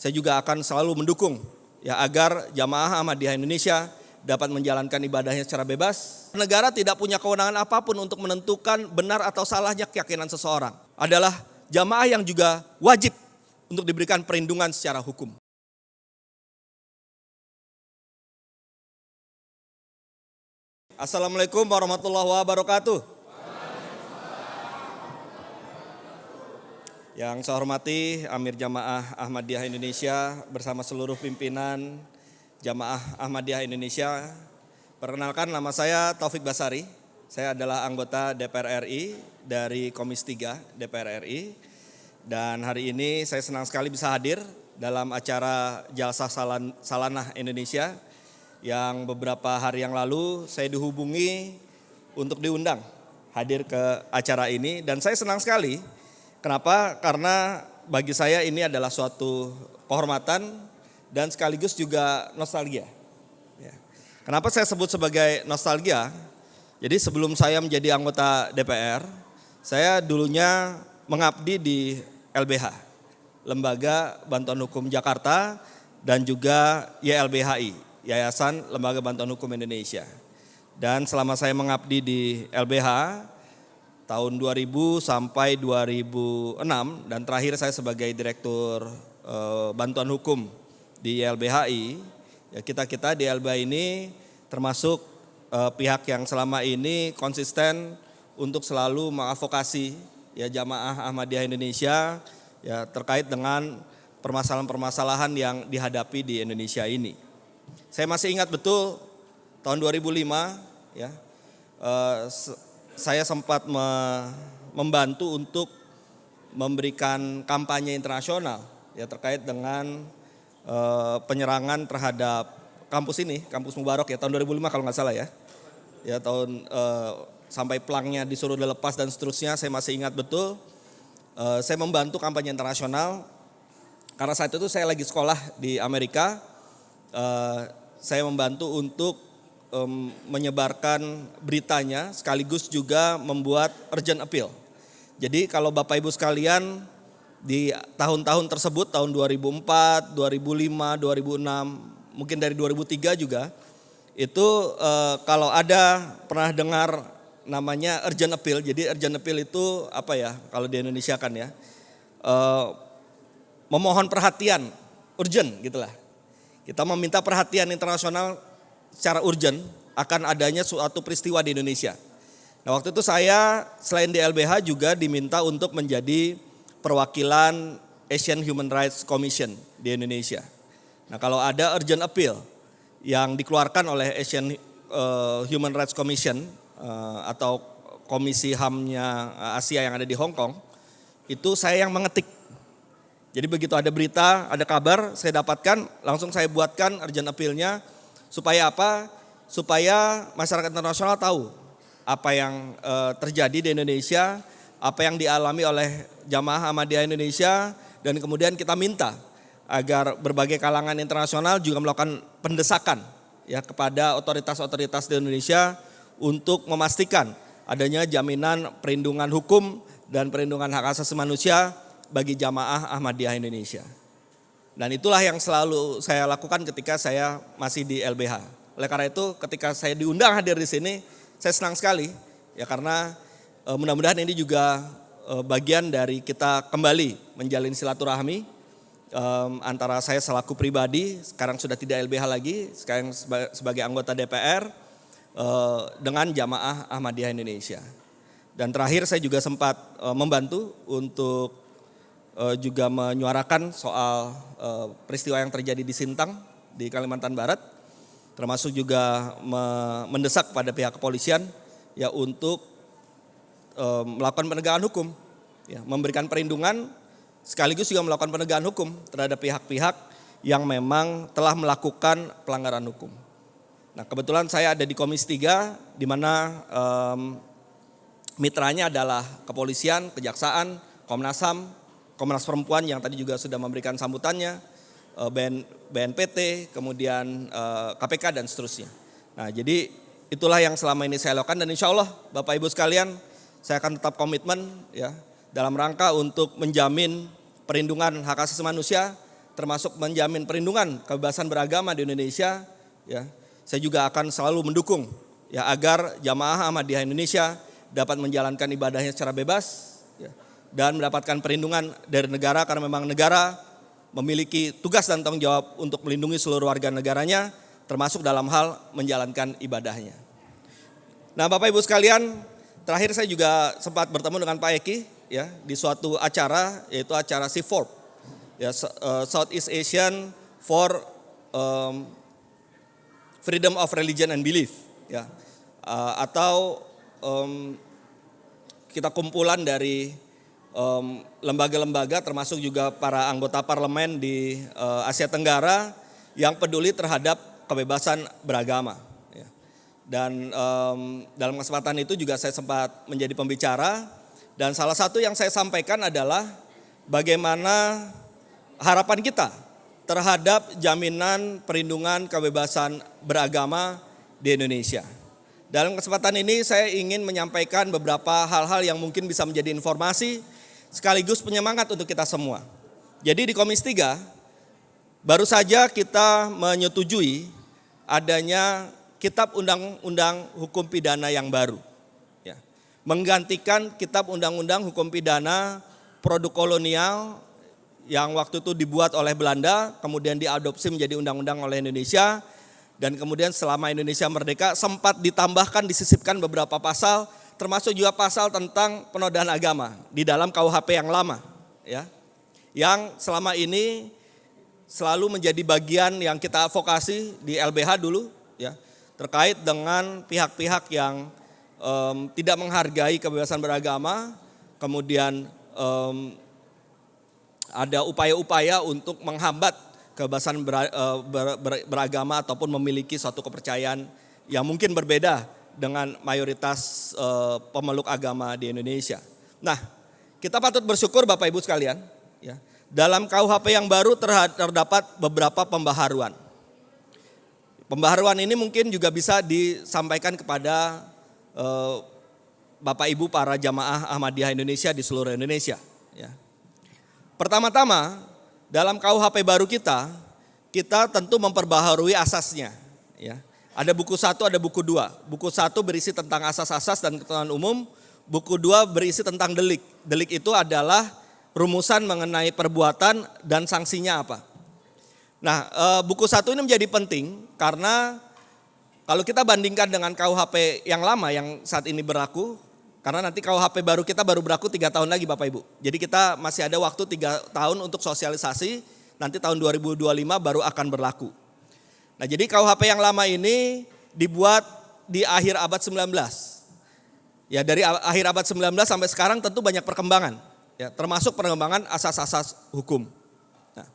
saya juga akan selalu mendukung ya agar jamaah Ahmadiyah Indonesia dapat menjalankan ibadahnya secara bebas. Negara tidak punya kewenangan apapun untuk menentukan benar atau salahnya keyakinan seseorang. Adalah jamaah yang juga wajib untuk diberikan perlindungan secara hukum. Assalamualaikum warahmatullahi wabarakatuh. Yang saya hormati Amir Jamaah Ahmadiyah Indonesia bersama seluruh pimpinan Jamaah Ahmadiyah Indonesia. Perkenalkan, nama saya Taufik Basari. Saya adalah anggota DPR RI dari Komisi 3 DPR RI. Dan hari ini saya senang sekali bisa hadir dalam acara Jalsah Salanah Indonesia yang beberapa hari yang lalu saya dihubungi untuk diundang hadir ke acara ini. Dan saya senang sekali. Kenapa? Karena bagi saya ini adalah suatu kehormatan dan sekaligus juga nostalgia. Ya. Kenapa saya sebut sebagai nostalgia? Jadi sebelum saya menjadi anggota DPR, saya dulunya mengabdi di LBH, Lembaga Bantuan Hukum Jakarta, dan juga YLBHI, Yayasan Lembaga Bantuan Hukum Indonesia. Dan selama saya mengabdi di LBH, tahun 2000 sampai 2006, dan terakhir saya sebagai Direktur Bantuan Hukum di YLBHI, ya kita di LBH ini termasuk pihak yang selama ini konsisten untuk selalu mengadvokasi ya jamaah Ahmadiyah Indonesia ya terkait dengan permasalahan-permasalahan yang dihadapi di Indonesia ini. Saya masih ingat betul tahun 2005 ya saya sempat membantu untuk memberikan kampanye internasional ya terkait dengan penyerangan terhadap kampus ini, kampus Mubarak ya tahun 2005 kalau nggak salah ya. Ya tahun sampai pelangnya disuruh dilepas dan seterusnya, saya masih ingat betul. Saya membantu kampanye internasional karena saat itu saya lagi sekolah di Amerika. Saya membantu untuk menyebarkan beritanya sekaligus juga membuat urgent appeal. Jadi kalau Bapak Ibu sekalian di tahun-tahun tersebut, tahun 2004, 2005, 2006, mungkin dari 2003 juga, itu kalau ada pernah dengar namanya urgent appeal. Jadi urgent appeal itu apa ya kalau di Indonesia kan ya, memohon perhatian, urgent gitulah. Kita meminta perhatian internasional secara urgent akan adanya suatu peristiwa di Indonesia. Nah waktu itu saya selain di LBH juga diminta untuk menjadi perwakilan Asian Human Rights Commission di Indonesia. Nah kalau ada urgent appeal yang dikeluarkan oleh Asian Human Rights Commission atau Komisi HAM-nya Asia yang ada di Hong Kong, itu saya yang mengetik. Jadi begitu ada berita, ada kabar, saya dapatkan, langsung saya buatkan urgent appeal-nya. Supaya apa? Supaya masyarakat internasional tahu apa yang terjadi di Indonesia, apa yang dialami oleh jamaah Ahmadiyah Indonesia, dan kemudian kita minta agar berbagai kalangan internasional juga melakukan pendesakan ya kepada otoritas-otoritas di Indonesia untuk memastikan adanya jaminan perlindungan hukum dan perlindungan hak asasi manusia bagi jamaah Ahmadiyah Indonesia. Dan itulah yang selalu saya lakukan ketika saya masih di LBH. Oleh karena itu ketika saya diundang hadir di sini, saya senang sekali ya karena mudah-mudahan ini juga bagian dari kita kembali menjalin silaturahmi antara saya selaku pribadi, sekarang sudah tidak LBH lagi, sekarang sebagai anggota DPR dengan jamaah Ahmadiyah Indonesia. Dan terakhir saya juga sempat membantu untuk juga menyuarakan soal peristiwa yang terjadi di Sintang di Kalimantan Barat, termasuk juga mendesak pada pihak kepolisian ya untuk melakukan penegakan hukum, ya, memberikan perlindungan sekaligus juga melakukan penegakan hukum terhadap pihak-pihak yang memang telah melakukan pelanggaran hukum. Nah kebetulan saya ada di Komisi 3 di mana mitranya adalah kepolisian, kejaksaan, Komnas HAM, Komnas Perempuan yang tadi juga sudah memberikan sambutannya, BNPT, kemudian KPK dan seterusnya. Nah jadi itulah yang selama ini saya lakukan dan insya Allah Bapak Ibu sekalian saya akan tetap komitmen ya dalam rangka untuk menjamin perlindungan hak asasi manusia termasuk menjamin perlindungan kebebasan beragama di Indonesia, ya, saya juga akan selalu mendukung ya agar jamaah Ahmadiyah Indonesia dapat menjalankan ibadahnya secara bebas ya, dan mendapatkan perlindungan dari negara karena memang negara memiliki tugas dan tanggung jawab untuk melindungi seluruh warga negaranya, termasuk dalam hal menjalankan ibadahnya. Nah, Bapak Ibu sekalian, terakhir saya juga sempat bertemu dengan Pak Eki ya di suatu acara, yaitu acara C4 ya, Southeast Asian for Freedom of Religion and Belief ya, atau kita kumpulan dari lembaga-lembaga termasuk juga para anggota parlemen di Asia Tenggara yang peduli terhadap kebebasan beragama. Dan dalam kesempatan itu juga saya sempat menjadi pembicara, dan salah satu yang saya sampaikan adalah bagaimana harapan kita terhadap jaminan perlindungan kebebasan beragama di Indonesia. Dalam kesempatan ini saya ingin menyampaikan beberapa hal-hal yang mungkin bisa menjadi informasi sekaligus penyemangat untuk kita semua. Jadi di Komisi 3 baru saja kita menyetujui adanya Kitab Undang-Undang Hukum Pidana yang baru, ya, menggantikan Kitab Undang-Undang Hukum Pidana produk kolonial yang waktu itu dibuat oleh Belanda, kemudian diadopsi menjadi undang-undang oleh Indonesia, dan kemudian selama Indonesia merdeka sempat ditambahkan, disisipkan beberapa pasal, termasuk juga pasal tentang penodaan agama di dalam KUHP yang lama, ya, yang selama ini selalu menjadi bagian yang kita advokasi di LBH dulu, ya, terkait dengan pihak-pihak yang tidak menghargai kebebasan beragama, kemudian ada upaya-upaya untuk menghambat kebebasan beragama ataupun memiliki suatu kepercayaan yang mungkin berbeda dengan mayoritas pemeluk agama di Indonesia. Nah, kita patut bersyukur Bapak Ibu sekalian, ya, dalam KUHP yang baru terdapat beberapa pembaharuan. Pembaharuan ini mungkin juga bisa disampaikan kepada Bapak Ibu para jamaah Ahmadiyah Indonesia di seluruh Indonesia. Ya. Pertama-tama dalam KUHP baru kita tentu memperbaharui asasnya. Ya. Ada buku 1, ada buku 2. Buku 1 berisi tentang asas-asas dan ketentuan umum. Buku 2 berisi tentang delik. Delik itu adalah rumusan mengenai perbuatan dan sanksinya apa. Nah, buku 1 ini menjadi penting karena kalau kita bandingkan dengan KUHP yang lama yang saat ini berlaku, karena nanti KUHP baru kita baru berlaku 3 tahun lagi Bapak Ibu. Jadi kita masih ada waktu 3 tahun untuk sosialisasi, nanti tahun 2025 baru akan berlaku. Nah, jadi KUHP yang lama ini dibuat di akhir abad 19. Ya, dari akhir abad 19 sampai sekarang tentu banyak perkembangan, ya, termasuk perkembangan asas-asas hukum. Nah,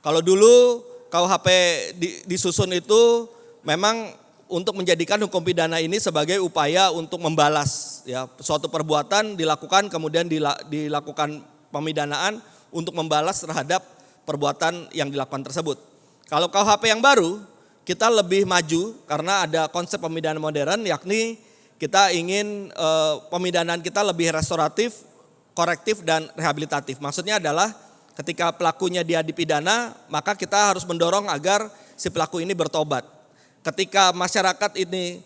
kalau dulu KUHP disusun itu memang untuk menjadikan hukum pidana ini sebagai upaya untuk membalas, ya, suatu perbuatan dilakukan kemudian dilakukan pemidanaan untuk membalas terhadap perbuatan yang dilakukan tersebut. Kalau KUHP yang baru kita lebih maju karena ada konsep pemidanaan modern, yakni kita ingin pemidanaan kita lebih restoratif, korektif dan rehabilitatif. Maksudnya adalah ketika pelakunya dia dipidana, maka kita harus mendorong agar si pelaku ini bertobat. Ketika masyarakat ini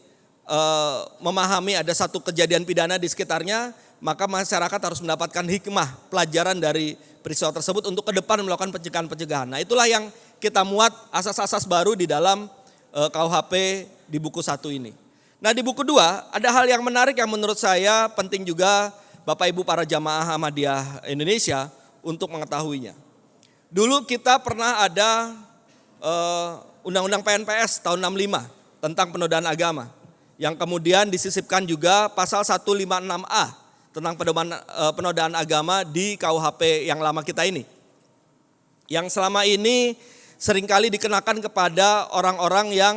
memahami ada satu kejadian pidana di sekitarnya, maka masyarakat harus mendapatkan hikmah, pelajaran dari peristiwa tersebut untuk ke depan melakukan pencegahan-pencegahan. Nah, itulah yang kita muat asas-asas baru di dalam KUHP di buku 1 ini. Nah, di buku 2 ada hal yang menarik yang menurut saya penting juga Bapak Ibu para jamaah Ahmadiyah Indonesia untuk mengetahuinya. Dulu kita pernah ada Undang-Undang PNPS tahun 65 tentang penodaan agama, yang kemudian disisipkan juga pasal 156A tentang penodaan agama di KUHP yang lama kita ini. Yang selama ini seringkali dikenakan kepada orang-orang yang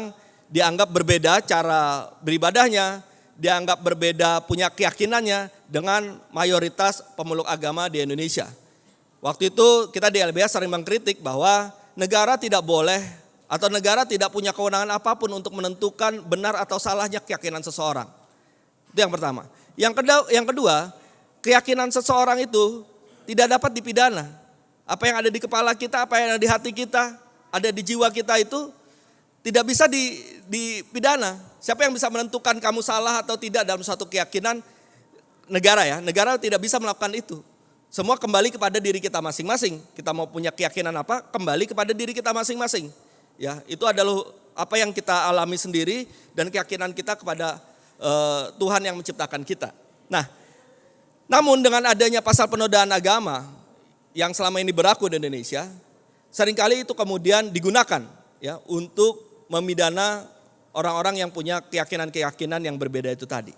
dianggap berbeda cara beribadahnya, dianggap berbeda punya keyakinannya dengan mayoritas pemeluk agama di Indonesia. Waktu itu kita di LBH sering mengkritik bahwa negara tidak boleh atau negara tidak punya kewenangan apapun untuk menentukan benar atau salahnya keyakinan seseorang. Itu yang pertama. Yang kedua, keyakinan seseorang itu tidak dapat dipidana Apa yang ada di kepala kita, apa yang ada di hati kita, ada di jiwa kita itu tidak bisa dipidana. Siapa yang bisa menentukan kamu salah atau tidak dalam suatu keyakinan? Negara ya, negara tidak bisa melakukan itu. Semua kembali kepada diri kita masing-masing. Kita mau punya keyakinan apa, kembali kepada diri kita masing-masing. Ya, itu adalah apa yang kita alami sendiri dan keyakinan kita kepada Tuhan yang menciptakan kita. Nah, namun dengan adanya pasal penodaan agama yang selama ini berlaku di Indonesia, seringkali itu kemudian digunakan ya untuk memidana orang-orang yang punya keyakinan-keyakinan yang berbeda itu tadi.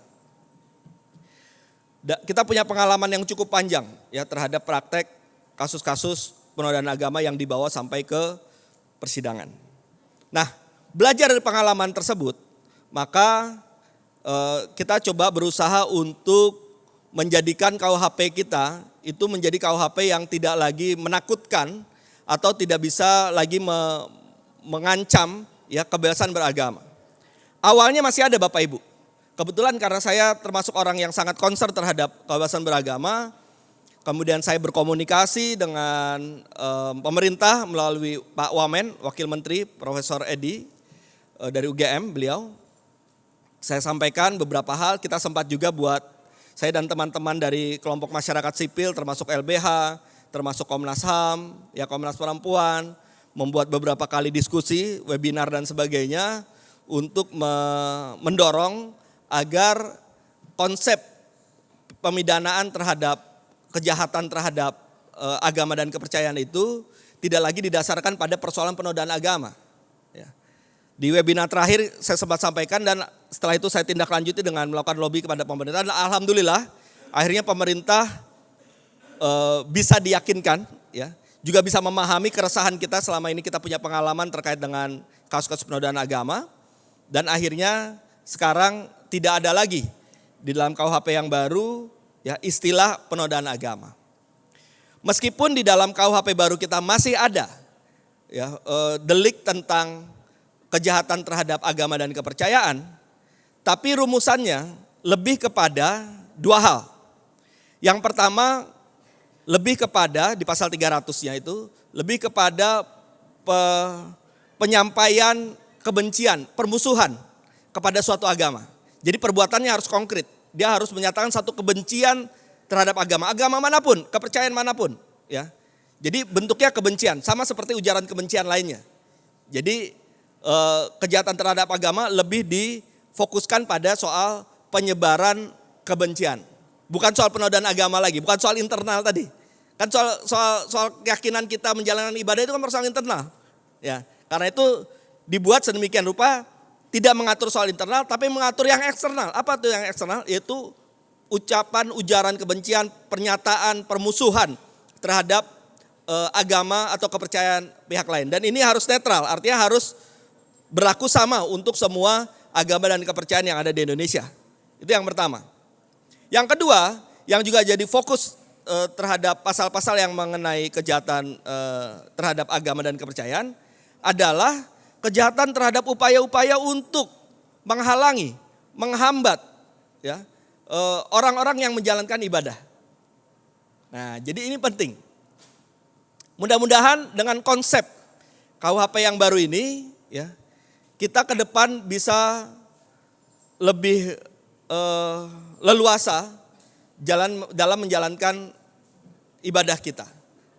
Kita punya pengalaman yang cukup panjang ya terhadap praktek kasus-kasus penodaan agama yang dibawa sampai ke persidangan. Nah, belajar dari pengalaman tersebut, maka kita coba berusaha untuk menjadikan KUHP kita itu menjadi KUHP yang tidak lagi menakutkan atau tidak bisa lagi mengancam ya kebebasan beragama. Awalnya masih ada Bapak Ibu. Kebetulan karena saya termasuk orang yang sangat concern terhadap kebebasan beragama, kemudian saya berkomunikasi dengan pemerintah melalui Pak Wamen, Wakil Menteri Profesor Edi dari UGM beliau. Saya sampaikan beberapa hal, kita sempat juga buat saya dan teman-teman dari kelompok masyarakat sipil termasuk LBH, termasuk Komnas HAM, ya Komnas Perempuan, membuat beberapa kali diskusi, webinar dan sebagainya untuk mendorong agar konsep pemidanaan terhadap kejahatan terhadap agama dan kepercayaan itu tidak lagi didasarkan pada persoalan penodaan agama. Ya. Di webinar terakhir saya sempat sampaikan dan setelah itu saya tindak lanjuti dengan melakukan lobby kepada pemerintah. Dan alhamdulillah akhirnya pemerintah bisa diyakinkan, ya, juga bisa memahami keresahan kita selama ini kita punya pengalaman terkait dengan kasus-kasus penodaan agama. Dan akhirnya sekarang tidak ada lagi di dalam KUHP yang baru ya istilah penodaan agama. Meskipun di dalam KUHP baru kita masih ada ya delik tentang kejahatan terhadap agama dan kepercayaan, tapi rumusannya lebih kepada dua hal. Yang pertama lebih kepada di pasal 300-nya itu lebih kepada penyampaian kebencian, permusuhan kepada suatu agama. Jadi perbuatannya harus konkret. Dia harus menyatakan satu kebencian terhadap agama manapun, kepercayaan manapun, ya. Jadi bentuknya kebencian, sama seperti ujaran kebencian lainnya. Jadi kejahatan terhadap agama lebih difokuskan pada soal penyebaran kebencian. Bukan soal penodaan agama lagi, bukan soal internal tadi. Kan soal keyakinan kita menjalankan ibadah itu kan persoalan internal. Ya, karena itu dibuat sedemikian rupa tidak mengatur soal internal tapi mengatur yang eksternal. Apa tuh yang eksternal? Yaitu ucapan, ujaran kebencian, pernyataan, permusuhan terhadap agama atau kepercayaan pihak lain. Dan ini harus netral, artinya harus berlaku sama untuk semua agama dan kepercayaan yang ada di Indonesia. Itu yang pertama. Yang kedua, yang juga jadi fokus terhadap pasal-pasal yang mengenai kejahatan terhadap agama dan kepercayaan adalah kejahatan terhadap upaya-upaya untuk menghalangi, menghambat ya, orang-orang yang menjalankan ibadah. Nah, jadi ini penting. Mudah-mudahan dengan konsep KUHP yang baru ini, ya, kita ke depan bisa lebih leluasa dalam menjalankan ibadah kita.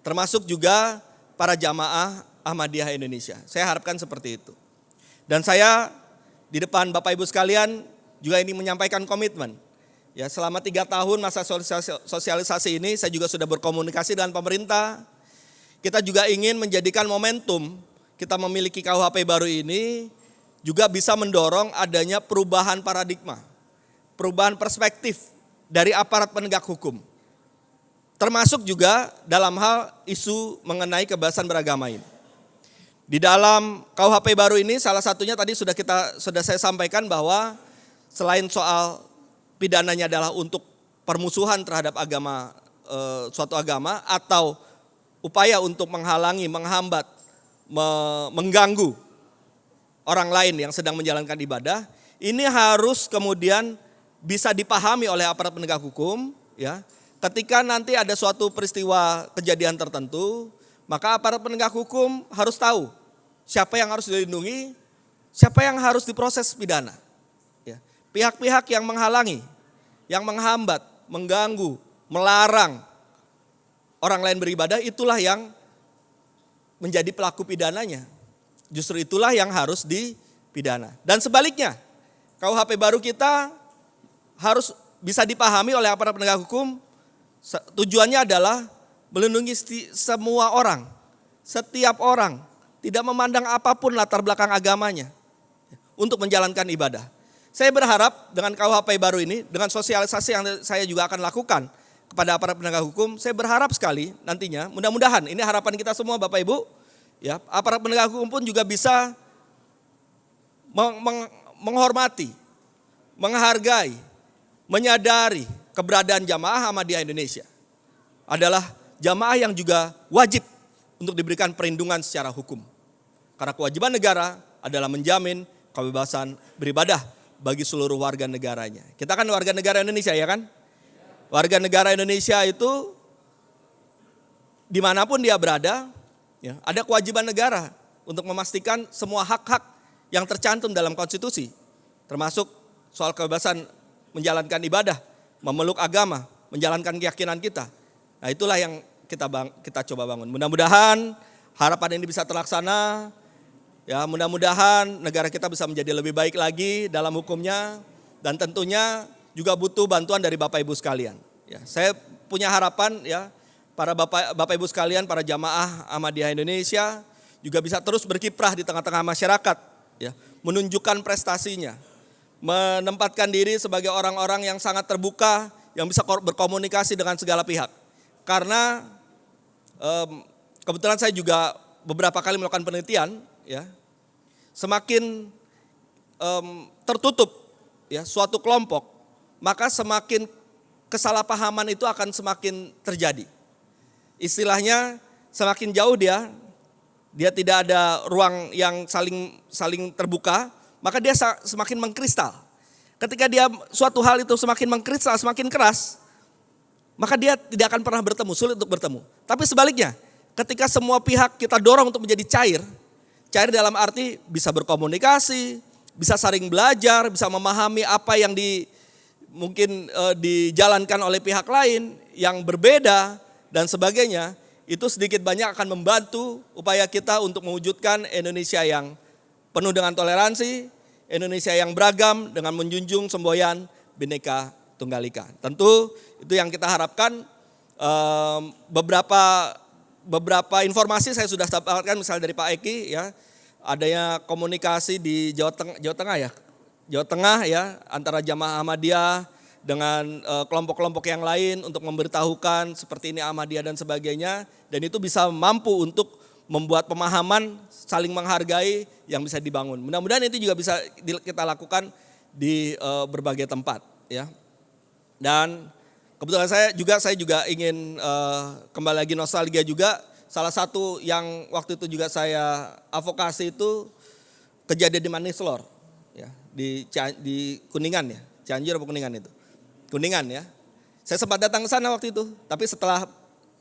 Termasuk juga para jamaah Ahmadiyah Indonesia. Saya harapkan seperti itu. Dan saya di depan Bapak Ibu sekalian juga ini menyampaikan komitmen. Ya, selama 3 tahun masa sosialisasi ini saya juga sudah berkomunikasi dengan pemerintah. Kita juga ingin menjadikan momentum kita memiliki KUHP baru ini juga bisa mendorong adanya perubahan paradigma, perubahan perspektif dari aparat penegak hukum. Termasuk juga dalam hal isu mengenai kebebasan beragama ini. Di dalam KUHP baru ini salah satunya tadi sudah saya sampaikan bahwa selain soal pidananya adalah untuk permusuhan terhadap agama suatu agama atau upaya untuk menghalangi, menghambat, mengganggu orang lain yang sedang menjalankan ibadah, ini harus kemudian bisa dipahami oleh aparat penegak hukum ya. Ketika nanti ada suatu peristiwa kejadian tertentu, maka aparat penegak hukum harus tahu siapa yang harus dilindungi, siapa yang harus diproses pidana. Ya. Pihak-pihak yang menghalangi, yang menghambat, mengganggu, melarang orang lain beribadah, itulah yang menjadi pelaku pidananya. Justru itulah yang harus dipidana. Dan sebaliknya, KUHP baru kita harus bisa dipahami oleh aparat penegak hukum. Tujuannya adalah melindungi semua orang, setiap orang, tidak memandang apapun latar belakang agamanya untuk menjalankan ibadah. Saya berharap dengan KUHP baru ini, dengan sosialisasi yang saya juga akan lakukan kepada aparat penegak hukum, saya berharap sekali nantinya, mudah-mudahan ini harapan kita semua Bapak Ibu, ya, aparat penegak hukum pun juga bisa menghormati, menghargai, menyadari keberadaan jamaah Ahmadiyah Indonesia adalah jamaah yang juga wajib untuk diberikan perlindungan secara hukum. Karena kewajiban negara adalah menjamin kebebasan beribadah bagi seluruh warga negaranya. Kita kan warga negara Indonesia, ya kan? Warga negara Indonesia itu dimanapun dia berada, ya, ada kewajiban negara untuk memastikan semua hak-hak yang tercantum dalam konstitusi, termasuk soal kebebasan menjalankan ibadah, memeluk agama, menjalankan keyakinan kita. Nah, itulah yang kita coba bangun. Mudah-mudahan harapan ini bisa terlaksana. Ya, mudah-mudahan negara kita bisa menjadi lebih baik lagi dalam hukumnya, dan tentunya juga butuh bantuan dari Bapak Ibu sekalian. Ya, saya punya harapan, ya, para Bapak Ibu sekalian, para jamaah Ahmadiyah Indonesia juga bisa terus berkiprah di tengah-tengah masyarakat, ya, menunjukkan prestasinya, menempatkan diri sebagai orang-orang yang sangat terbuka, yang bisa berkomunikasi dengan segala pihak. Karena kebetulan saya juga beberapa kali melakukan penelitian, ya, semakin tertutup, ya, suatu kelompok, maka semakin kesalahpahaman itu akan semakin terjadi. Istilahnya semakin jauh dia tidak ada ruang yang saling terbuka, maka dia semakin mengkristal. Ketika dia suatu hal itu semakin mengkristal, semakin keras, maka dia tidak akan pernah bertemu, sulit untuk bertemu. Tapi sebaliknya, ketika semua pihak kita dorong untuk menjadi cair dalam arti bisa berkomunikasi, bisa saling belajar, bisa memahami apa yang mungkin dijalankan oleh pihak lain yang berbeda dan sebagainya, itu sedikit banyak akan membantu upaya kita untuk mewujudkan Indonesia yang penuh dengan toleransi, Indonesia yang beragam dengan menjunjung semboyan Bhinneka Tunggal Ika. Tentu itu yang kita harapkan. Beberapa informasi saya sudah dapatkan misalnya dari Pak Eki, ya, adanya komunikasi di Jawa Tengah ya antara jamaah Ahmadiyah dengan kelompok-kelompok yang lain untuk memberitahukan seperti ini Ahmadiyah dan sebagainya, dan itu bisa mampu untuk membuat pemahaman saling menghargai yang bisa dibangun. Mudah-mudahan itu juga bisa kita lakukan di berbagai tempat, ya. Dan kebetulan saya juga ingin kembali lagi nostalgia juga. Salah satu yang waktu itu juga saya advokasi itu kejadian di Manislor, ya, di Kuningan, ya, Cianjur apa Kuningan itu, Kuningan, ya. Saya sempat datang ke sana waktu itu, tapi setelah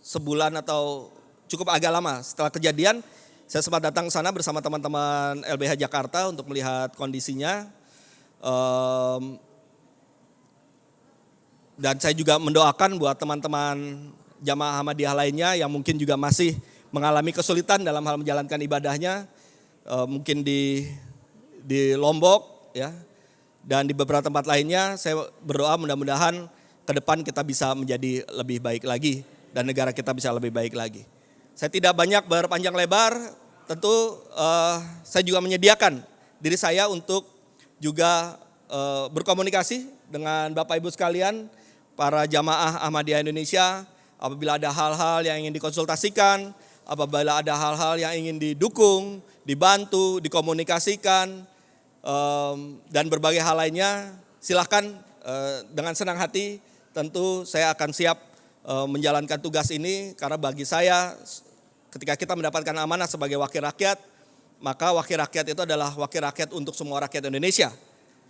sebulan atau cukup agak lama setelah kejadian, saya sempat datang ke sana bersama teman-teman LBH Jakarta untuk melihat kondisinya. Dan saya juga mendoakan buat teman-teman jamaah Ahmadiyah lainnya yang mungkin juga masih mengalami kesulitan dalam hal menjalankan ibadahnya, mungkin di Lombok, ya, dan di beberapa tempat lainnya. Saya berdoa mudah-mudahan ke depan kita bisa menjadi lebih baik lagi dan negara kita bisa lebih baik lagi. Saya tidak banyak berpanjang lebar, tentu saya juga menyediakan diri saya untuk juga berkomunikasi dengan Bapak Ibu sekalian, para jamaah Ahmadiyah Indonesia, apabila ada hal-hal yang ingin dikonsultasikan, apabila ada hal-hal yang ingin didukung, dibantu, dikomunikasikan, dan berbagai hal lainnya, silahkan dengan senang hati tentu saya akan siap menjalankan tugas ini, karena bagi saya ketika kita mendapatkan amanah sebagai wakil rakyat, maka wakil rakyat itu adalah wakil rakyat untuk semua rakyat Indonesia,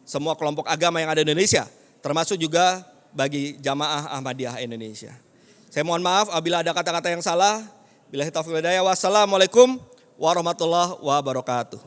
semua kelompok agama yang ada di Indonesia, termasuk juga bagi jamaah Ahmadiyah Indonesia. Saya mohon maaf apabila ada kata-kata yang salah Billahi taufiq wal hidayah. Wassalamualaikum warahmatullahi wabarakatuh.